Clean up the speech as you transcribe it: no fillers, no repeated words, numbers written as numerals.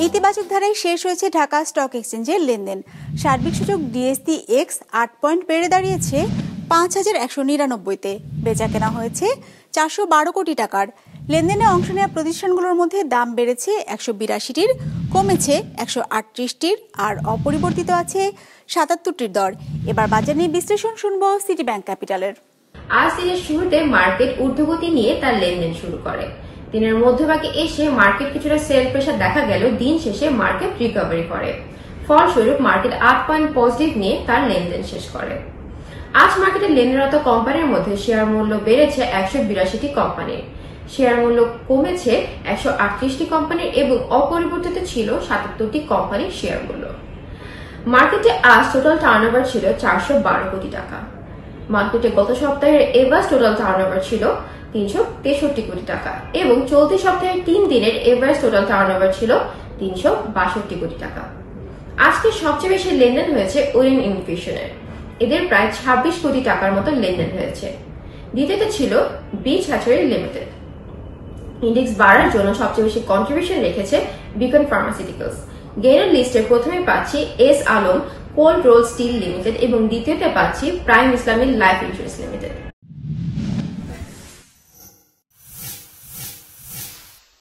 ইতিবাচক ধারায় শেষ হয়েছে ঢাকা স্টক এক্সচেঞ্জের লেনদেন। সার্বিক সূচক ডিএসসি এক্স 8 পয়েন্ট বেড়ে দাঁড়িয়েছে ৫,১৯৯তে। বেচা কেনা হয়েছে ৪১২ কোটি টাকার। লেনদেনে অংশ নেওয়া প্রতিষ্ঠানগুলোর মধ্যে দাম বেড়েছে ১৮২টির, কমেছে ১৩৮টির, আর অপরিবর্তিত আছে ৭৭টির দর। এবার বাজার নিয়ে বিশ্লেষণ শুনবো সিটি ব্যাংক ক্যাপিটালের। আজ দিনের শুরুতে মার্কেট ঊর্ধ্বগতি নিয়ে তার লেনদেন শুরু করে। দিনের মধ্যভাগে এসে মার্কেট কিছুটা সেল প্রেসার দেখা গেল, দিন শেষে মার্কেট রিকভারি করে। ফলস্বরূপ মার্কেট 8 পয়েন্ট পজিটিভ নিয়ে তার লেনদেন শেষ করে। আজ মার্কেটে লেনদেনরত কোম্পানির মধ্যে শেয়ার মূল্য বেড়েছে 182টি কোম্পানির, শেয়ার মূল্য কমেছে 138টি কোম্পানির এবং অপরিবর্তিত ছিল 77টি কোম্পানির শেয়ার মূল্য। মার্কেটে আজ টোটাল টার্নওভার ছিল 412 কোটি টাকা। মার্কেটে গত সপ্তাহের এভারেজ টোটাল টার্নওভার ছিল 363 কোটি টাকা এবং চলতি সপ্তাহের 3 দিনের এভারেজ টোটাল টার্নওভার ছিল 362 কোটি টাকা। আজকে সবচেয়ে বেশি লেনদেন হয়েছে ওরিয়েন্ট ইনফিউশনের, এদের প্রায় 26 কোটি টাকার মতো লেনদেন হয়েছে। দ্বিতীয়তে ছিল বিচ হ্যাচারি লিমিটেড। ইন্ডেক্স বাড়ার জন্য সবচেয়ে বেশি কন্ট্রিবিউশন রেখেছে বিকন ফার্মাসিউটিক্যালস। গেইনার লিস্টে প্রথমে পাচ্ছি S Alam cold roll steel limited এবং দ্বিতীয়তে পাচ্ছি prime Islamic life insurance limited.